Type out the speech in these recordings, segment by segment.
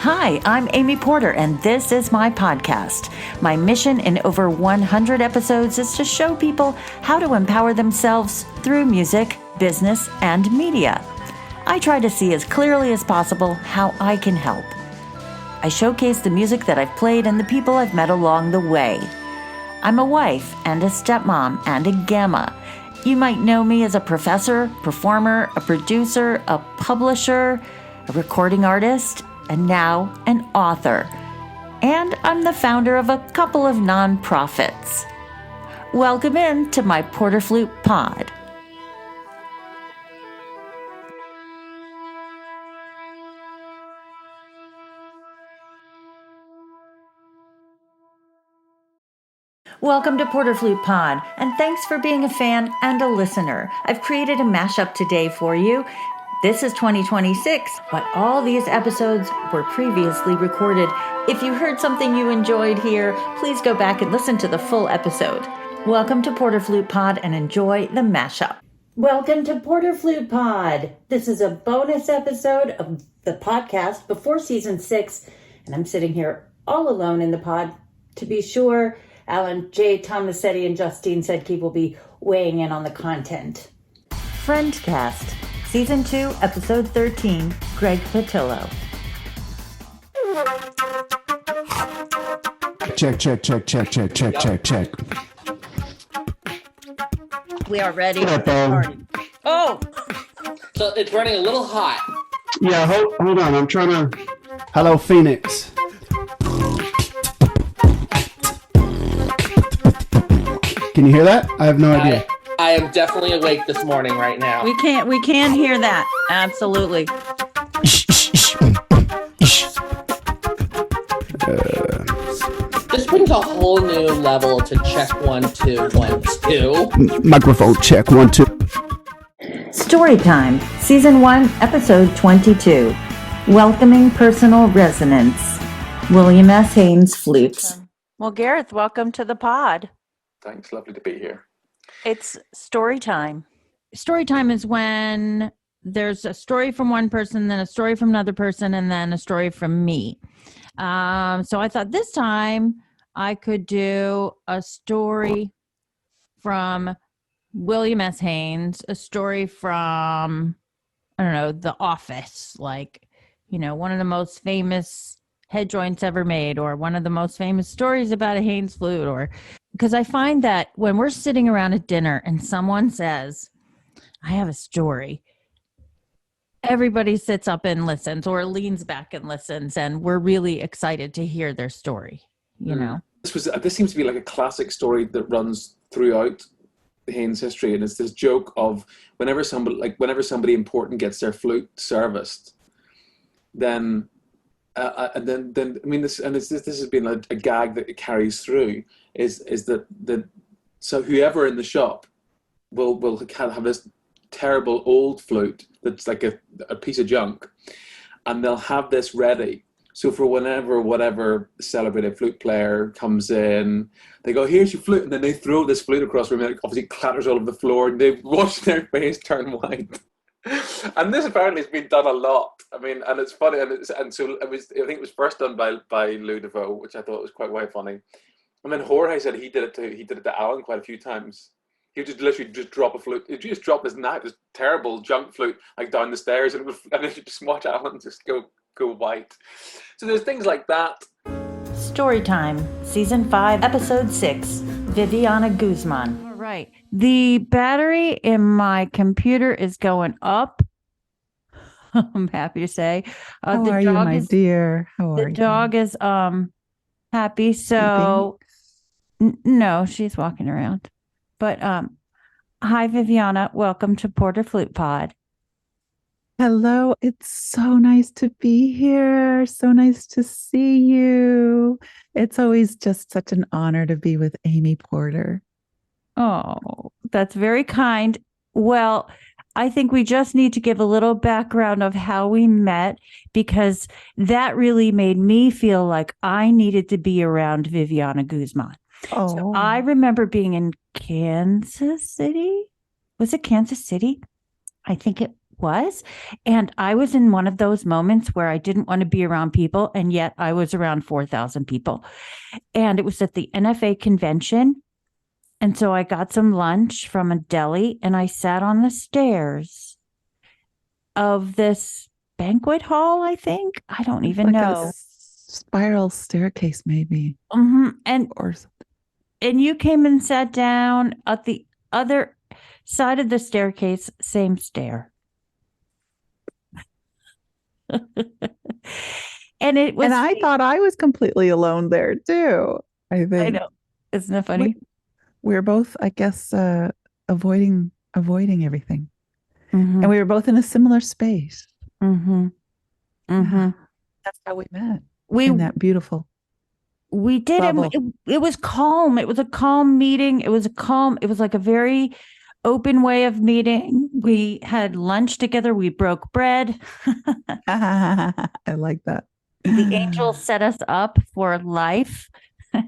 Hi, I'm Amy Porter, and this is my podcast. My mission in over 100 episodes is to show people how to empower themselves through music, business, and media. I try to see as clearly as possible how I can help. I showcase the music that I've played and the people I've met along the way. I'm a wife and a stepmom and a gamma. You might know me as a professor, performer, a producer, a publisher, a recording artist, and now an author. And I'm the founder of a couple of nonprofits. Welcome in to my Porterflute pod. Welcome to Porterflute Pod, and thanks for being a fan and a listener. I've created a mashup today for you. This is 2026, but all these episodes were previously recorded. If you heard something you enjoyed here, please go back and listen to the full episode. Welcome to Porterflute Pod and enjoy the mashup. Welcome to Porterflute Pod. This is a bonus episode of the podcast before season 6, and I'm sitting here all alone in the pod. To be sure, Alan J. Tomasetti and Justine Sedke will be weighing in on the content. Friendcast, Season 2, Episode 13, Greg Patillo. Check. We are ready. Oh! So it's running a little hot. Yeah, hold on. I'm trying to... Hello, Phoenix. Can you hear that? I have no idea. I am definitely awake this morning right now. We can hear that. Absolutely. This brings a whole new level to check 1, 2, 1, 2. Microphone check 1, 2. Storytime, Season 1, Episode 22. Welcoming Personal Resonance. William S. Haynes Flutes. Well, Gareth, welcome to the pod. Thanks, lovely to be here. It's story time. Story time is when there's a story from one person, then a story from another person, and then a story from me. So I thought this time I could do a story from William S. Haynes, a story from, I don't know, The Office, like, you know, one of the most famous head joints ever made, or one of the most famous stories about a Haynes flute, or because I find that when we're sitting around at dinner and someone says, I have a story, everybody sits up and listens or leans back and listens, and we're really excited to hear their story, you know? This seems to be like a classic story that runs throughout the Haynes history, and it's this joke of whenever somebody important gets their flute serviced, then I mean this has been a gag that it carries through is that so whoever in the shop will have this terrible old flute that's like a piece of junk, and they'll have this ready. So for whatever celebrated flute player comes in, they go, here's your flute, and then they throw this flute across the room, and it obviously clatters all over the floor, and they watch their face turn white. And this apparently has been done a lot. I mean, and it's funny, so it was. I think it was first done by Lou DeVoe, which I thought was quite funny. And then Jorge said he did it to Alan quite a few times. He would just literally just drop a flute. He'd just drop this terrible junk flute like down the stairs, and then you just watch Alan just go white. So there's things like that. Storytime, Season 5, Episode 6, Viviana Guzman. All right. The battery in my computer is going up. I'm happy to say. How are you, my dear? How are you? The dog is happy. So no, she's walking around. But hi, Viviana. Welcome to Porterflute Pod. Hello. It's so nice to be here. So nice to see you. It's always just such an honor to be with Amy Porter. Oh, that's very kind. Well, I think we just need to give a little background of how we met, because that really made me feel like I needed to be around Viviana Guzman. Oh, So I remember being in Kansas City. Was it Kansas City? I think it was. And I was in one of those moments where I didn't want to be around people, and yet I was around 4,000 people. And it was at the NFA convention. And so I got some lunch from a deli, and I sat on the stairs of this banquet hall, I think. I don't even know. A spiral staircase, maybe. And or and you came and sat down at the other side of the staircase, same stair. And it was, and I thought I was completely alone there too. I think. I know. Isn't that funny? We're both, I guess, avoiding everything. And we were both in a similar space. That's how we met. In that beautiful. We did. It was calm. It was a calm meeting. It was like a very open way of meeting. We had lunch together. We broke bread. I like that. The angel set us up for life.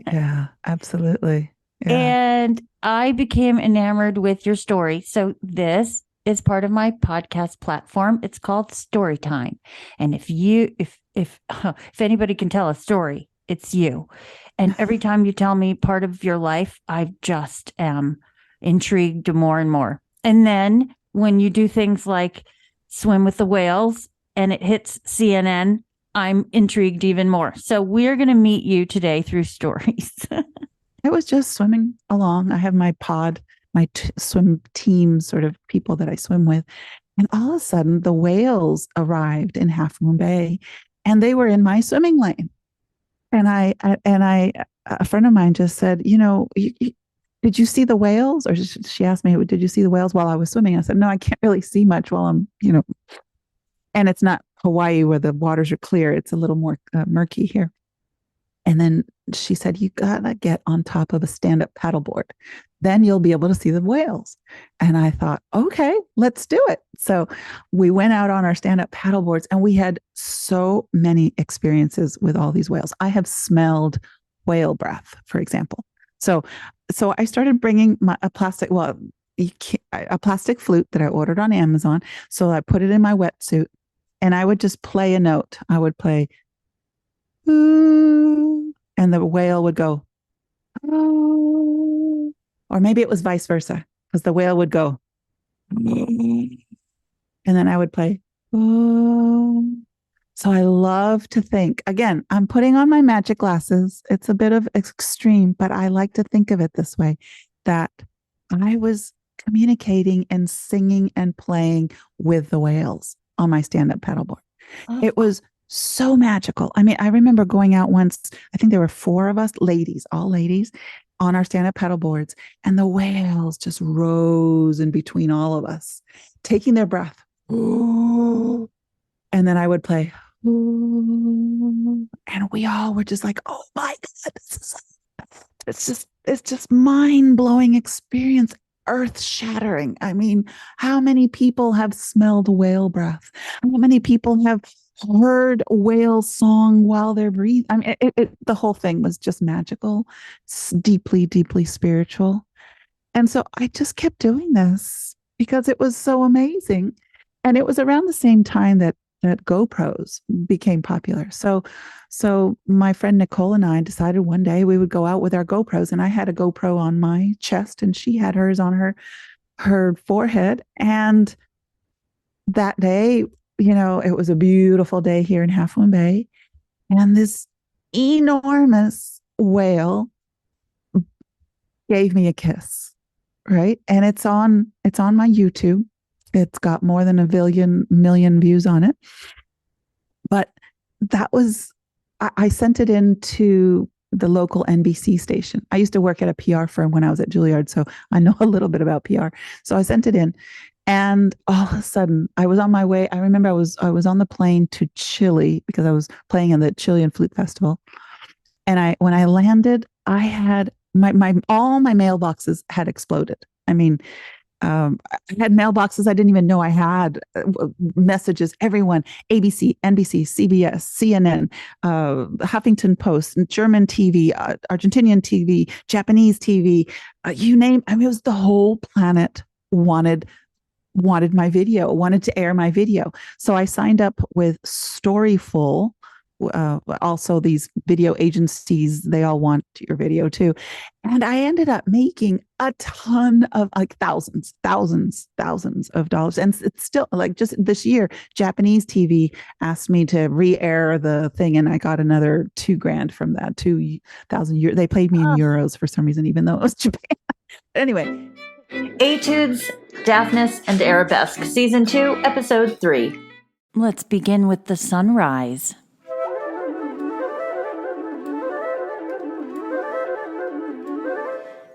Yeah, absolutely. Yeah. And I became enamored with your story. So this is part of my podcast platform. It's called Storytime. And if anybody can tell a story, it's you. And every time you tell me part of your life, I just am intrigued more and more. And then when you do things like swim with the whales and it hits CNN, I'm intrigued even more. So we're going to meet you today through stories. I was just swimming along. I have my pod, my swim team sort of people that I swim with. And all of a sudden the whales arrived in Half Moon Bay and they were in my swimming lane. And a friend of mine just said, did you see the whales? Or she asked me, did you see the whales while I was swimming? I said, no, I can't really see much while I'm, and it's not Hawaii where the waters are clear. It's a little more murky here. And then she said, you gotta get on top of a stand-up paddleboard. Then you'll be able to see the whales. And I thought, okay, let's do it. So we went out on our stand-up paddleboards and we had so many experiences with all these whales. I have smelled whale breath, for example. So I started bringing a plastic flute that I ordered on Amazon. So I put it in my wetsuit and I would just play a note. I would play, ooh, and the whale would go, oh. Or maybe it was vice versa, because the whale would go, and then I would play, oh. So I love to think, again, I'm putting on my magic glasses. It's a bit of extreme, but I like to think of it this way, that I was communicating and singing and playing with the whales on my stand-up paddleboard. Oh. It was so magical. I mean, I remember going out once, I think there were 4 of us, ladies, all ladies, on our stand-up paddleboards, and the whales just rose in between all of us, taking their breath. Ooh. And then I would play, ooh, and we all were just like, oh my God, it's just mind-blowing experience, earth-shattering. I mean, how many people have smelled whale breath? How many people have heard whale song while they're breathing? I mean, the whole thing was just magical. It's deeply, deeply spiritual. And so I just kept doing this because it was so amazing. And it was around the same time that GoPros became popular. So my friend Nicole and I decided one day we would go out with our GoPros, and I had a GoPro on my chest and she had hers on her forehead. And that day, it was a beautiful day here in Half Moon Bay, and this enormous whale gave me a kiss, right? And it's on my YouTube. It's got more than 1 million views on it. But that was, I sent it into the local NBC station. I used to work at a PR firm when I was at Juilliard, so I know a little bit about PR. So I sent it in, and all of a sudden I was on my way. I remember I was on the plane to Chile because I was playing in the Chilean Flute Festival. And when I landed, I had all my mailboxes had exploded. I mean, I had mailboxes I didn't even know I had, messages, everyone, ABC, NBC, CBS, CNN, Huffington Post, German TV, Argentinian TV, Japanese TV, you name, I mean, it was the whole planet wanted wanted to air my video. So I signed up with Storyful. Also, these video agencies, they all want your video too. And I ended up making a ton of like thousands of dollars. And it's still like just this year, Japanese TV asked me to re-air the thing. And I got another $2,000 from that, 2,000 euros. They paid me in euros for some reason, even though it was Japan. Anyway. Etudes, Daphnis, and Arabesque, Season 2, Episode 3. Let's begin with the sunrise.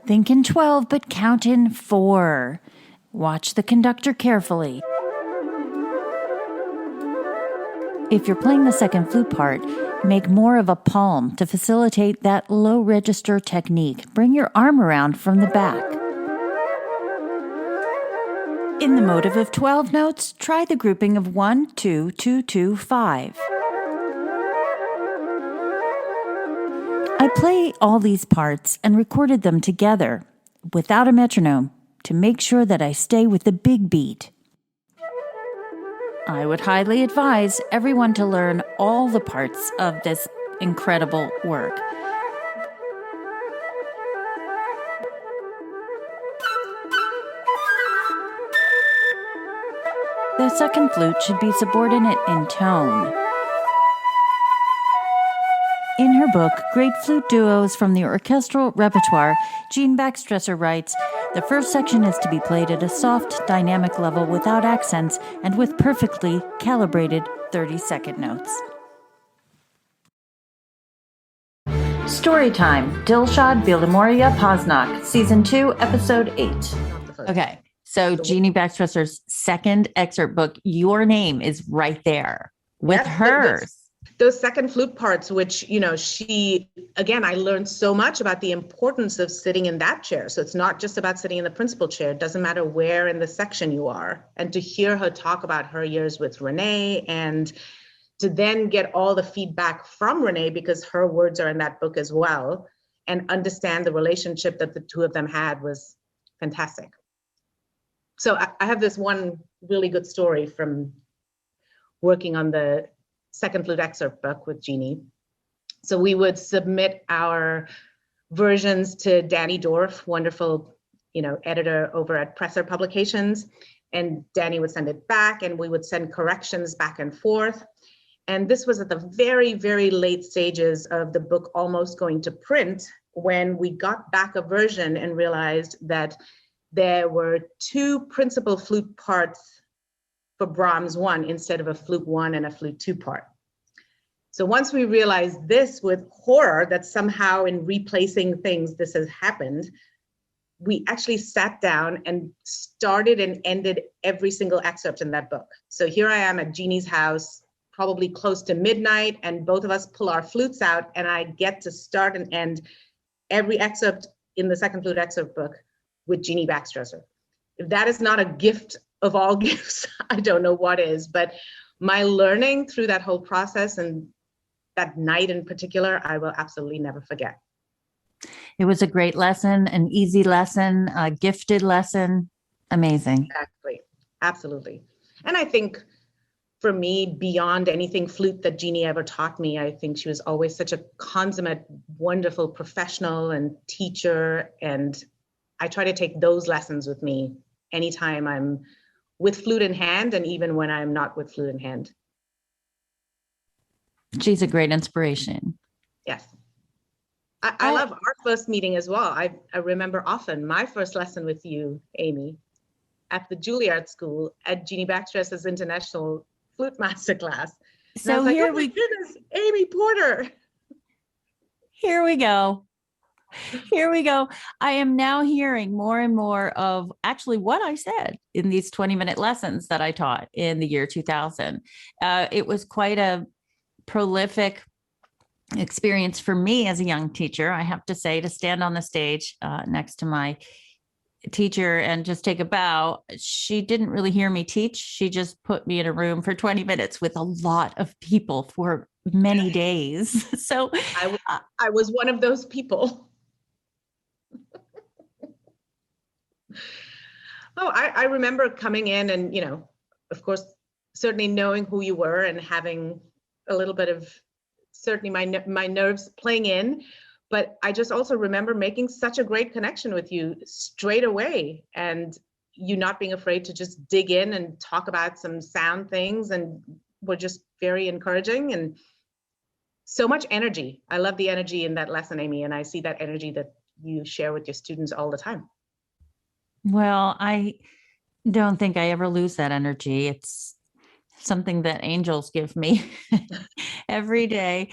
Think in 12, but count in 4. Watch the conductor carefully. If you're playing the second flute part, make more of a palm to facilitate that low register technique. Bring your arm around from the back. In the motive of 12 notes, try the grouping of 1, 2, 2, 2, 5. I play all these parts and recorded them together without a metronome to make sure that I stay with the big beat. I would highly advise everyone to learn all the parts of this incredible work. The second flute should be subordinate in tone. In her book, Great Flute Duos from the Orchestral Repertoire, Jean Baxtresser writes, the first section is to be played at a soft, dynamic level without accents and with perfectly calibrated 30-second notes. Storytime, Dilshad Bilamoria Poznak, Season 2, Episode 8. Okay, so Jeannie Baxtresser's second excerpt book, your name is right there with hers. Those second flute parts, which, I learned so much about the importance of sitting in that chair. So it's not just about sitting in the principal chair. It doesn't matter where in the section you are. And to hear her talk about her years with Renee and to then get all the feedback from Renee, because her words are in that book as well, and understand the relationship that the two of them had was fantastic. So I have this one really good story from working on the second flute excerpt book with Jeannie. So we would submit our versions to Danny Dorff, wonderful, editor over at Presser Publications. And Danny would send it back and we would send corrections back and forth. And this was at the very, very late stages of the book almost going to print when we got back a version and realized that there were 2 principal flute parts for Brahms 1 instead of a flute 1 and a flute 2 part. So once we realized this with horror, that somehow in replacing things, this has happened, we actually sat down and started and ended every single excerpt in that book. So here I am at Jeannie's house, probably close to midnight, and both of us pull our flutes out, and I get to start and end every excerpt in the second flute excerpt book with Jeannie Baxtresser. If that is not a gift of all gifts, I don't know what is, but my learning through that whole process and that night in particular, I will absolutely never forget. It was a great lesson, an easy lesson, a gifted lesson. Amazing. Exactly. Absolutely. And I think for me, beyond anything flute that Jeannie ever taught me, I think she was always such a consummate, wonderful professional and teacher. And I try to take those lessons with me anytime I'm with flute in hand and even when I'm not with flute in hand. She's a great inspiration. Yes. I love our first meeting as well. I remember often my first lesson with you, Amy, at the Juilliard School at Jeannie Baxtresser's International Flute Masterclass. So here we goodness, Amy Porter. Here we go. Here we go. I am now hearing more and more of actually what I said in these 20-minute lessons that I taught in the year 2000. It was quite a prolific experience for me as a young teacher, I have to say, to stand on the stage next to my teacher and just take a bow. She didn't really hear me teach. She just put me in a room for 20 minutes with a lot of people for many days. So I was one of those people. Oh, I remember coming in and, of course, certainly knowing who you were and having a little bit of certainly my nerves playing in. But I just also remember making such a great connection with you straight away, and you not being afraid to just dig in and talk about some sound things, and were just very encouraging and so much energy. I love the energy in that lesson, Amy, and I see that energy that you share with your students all the time. Well, I don't think I ever lose that energy. It's something that angels give me every day.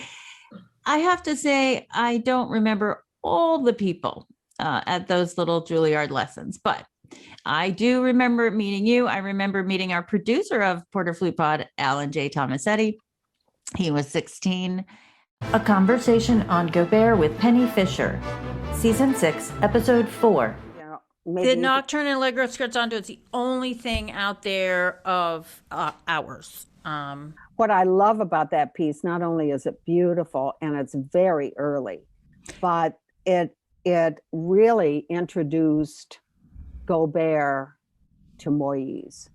I have to say, I don't remember all the people at those little Juilliard lessons, but I do remember meeting you. I remember meeting our producer of Porterflute Pod, Alan J. Tomasetti. He was 16. A conversation on Gobert with Penny Fisher, Season 6, Episode 4. The Nocturne and Allegro Scherzando is the only thing out there of ours. What I love about that piece, not only is it beautiful and it's very early, but it really introduced Gobert to Moise.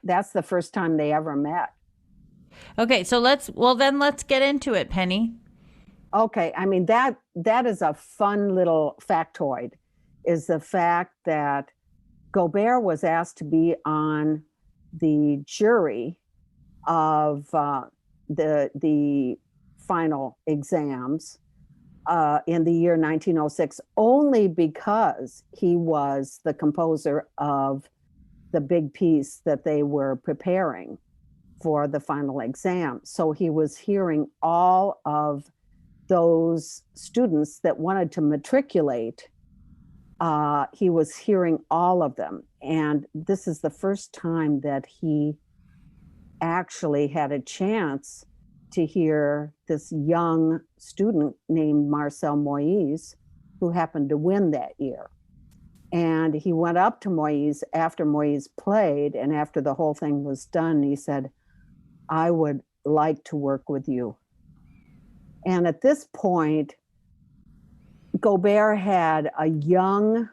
That's the first time they ever met. Okay, so let's get into it, Penny. Okay, I mean that is a fun little factoid, is the fact that Gobert was asked to be on the jury of the final exams in the year 1906, only because he was the composer of the big piece that they were preparing for the final exam. So he was hearing all of those students that wanted to matriculate. He was hearing all of them. And this is the first time that he actually had a chance to hear this young student named Marcel Moise, who happened to win that year. And he went up to Moise after Moise played, and after the whole thing was done, he said, "I would like to work with you." And at this point, Gobert had a young,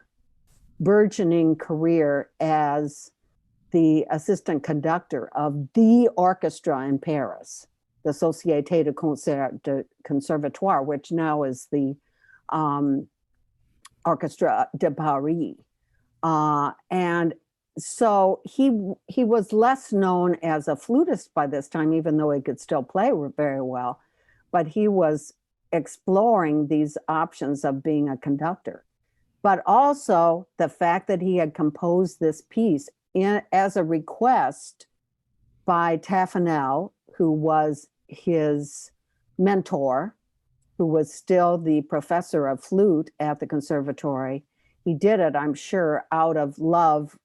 burgeoning career as the assistant conductor of the orchestra in Paris, the Société de Concert de Conservatoire, which now is the Orchestra de Paris. And so he was less known as a flutist by this time, even though he could still play very well, but he was exploring these options of being a conductor. But also the fact that he had composed this piece as a request by Taffanel, who was his mentor, who was still the professor of flute at the conservatory. He did it, I'm sure, out of love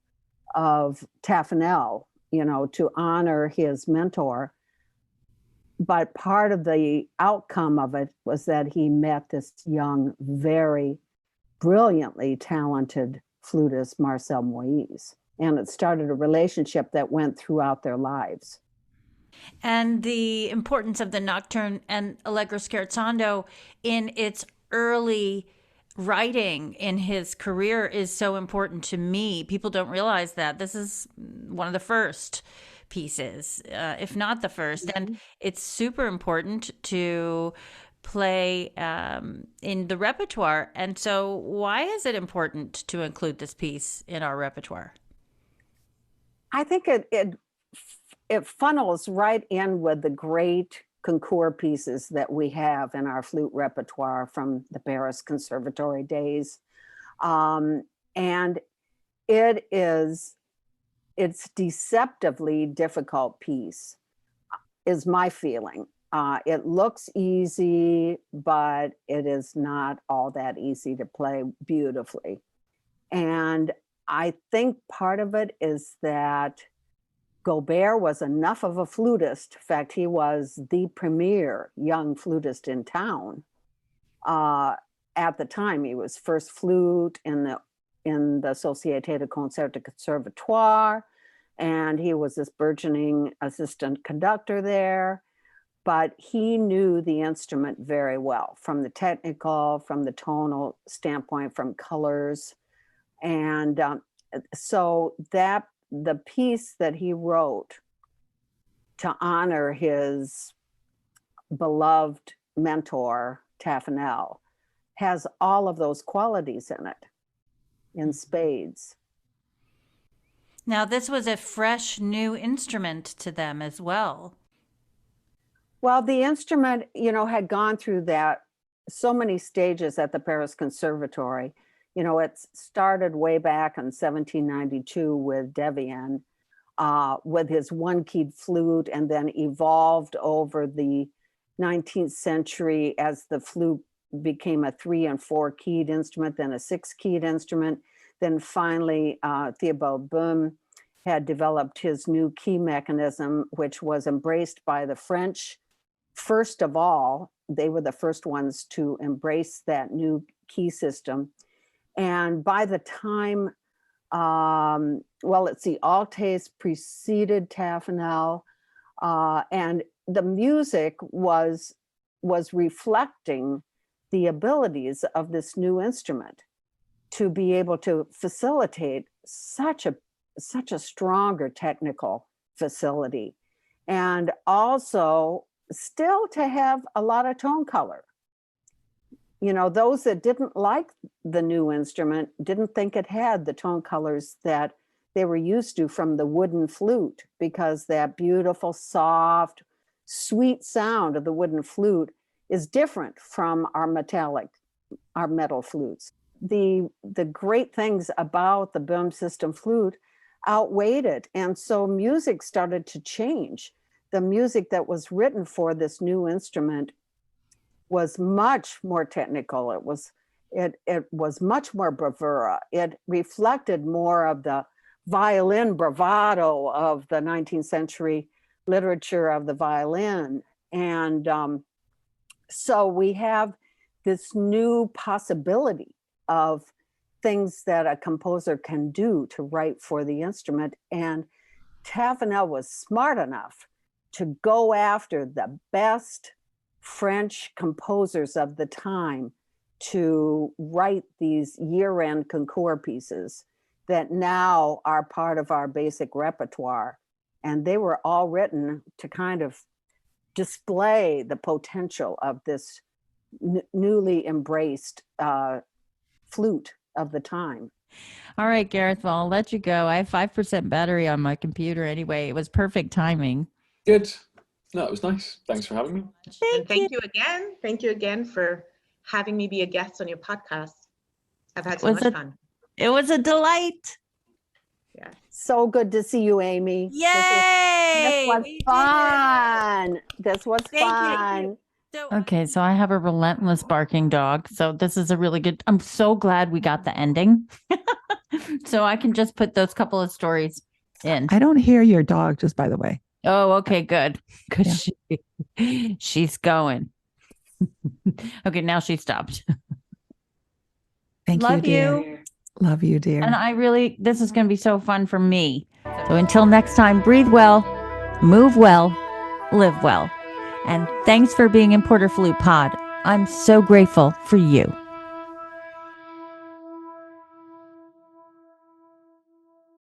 of Taffanel, to honor his mentor. But part of the outcome of it was that he met this young, very brilliantly talented flutist, Marcel Moise. And it started a relationship that went throughout their lives. And the importance of the Nocturne and Allegro Scherzando in its early writing in his career is so important to me. People don't realize that this is one of the first pieces, if not the first. And it's super important to play in the repertoire. And so why is it important to include this piece in our repertoire? I think it funnels right in with the great concours pieces that we have in our flute repertoire from the Paris Conservatory days. And it's deceptively difficult piece, is my feeling. It looks easy, but it is not all that easy to play beautifully. And I think part of it is that Gobert was enough of a flutist. In fact, he was the premier young flutist in town. At the time, he was first flute in the Société de Concert de Conservatoire, and he was this burgeoning assistant conductor there. But he knew the instrument very well, from the technical, from the tonal standpoint, from colors. And so that the piece that he wrote to honor his beloved mentor, Taffanel, has all of those qualities in it, in spades. Now, this was a fresh new instrument to them as well. Well, the instrument, had gone through so many stages at the Paris Conservatory. It started way back in 1792 with Devienne, with his one-keyed flute, and then evolved over the 19th century as the flute became a 3- and 4-keyed instrument, then a 6-keyed instrument. Then finally, Theobald Böhm had developed his new key mechanism, which was embraced by the French. First of all, they were the first ones to embrace that new key system. And by the time, Altes preceded Taffanel, and the music was reflecting the abilities of this new instrument to be able to facilitate such a stronger technical facility, and also still to have a lot of tone color. Those that didn't like the new instrument didn't think it had the tone colors that they were used to from the wooden flute, because that beautiful, soft, sweet sound of the wooden flute is different from our metal flutes. The great things about the Böhm system flute outweighed it. And so music started to change. The music that was written for this new instrument was much more technical. It was much more bravura. It reflected more of the violin bravado of the 19th century literature of the violin. And so we have this new possibility of things that a composer can do to write for the instrument. And Taffanel was smart enough to go after the best French composers of the time to write these year-end concours pieces that now are part of our basic repertoire. And they were all written to kind of display the potential of this newly embraced flute of the time. All right, Gareth, well, I'll let you go. I have 5% battery on my computer anyway. It was perfect timing. Good. No, it was nice. Thanks for having me. Thank you again. Thank you again for having me be a guest on your podcast. I've had so much fun. It was a delight. Yeah. So good to see you, Amy. Yay! This was fun. This was fun. Okay, so I have a relentless barking dog. So this is a really good, I'm so glad we got the ending. So I can just put those couple of stories in. I don't hear your dog, just by the way. Oh, okay, good. Because she's going. Okay, now she stopped. Thank you, dear. Love you, dear. And this is going to be so fun for me. So until next time, breathe well, move well, live well. And thanks for being in Porterflute Pod. I'm so grateful for you.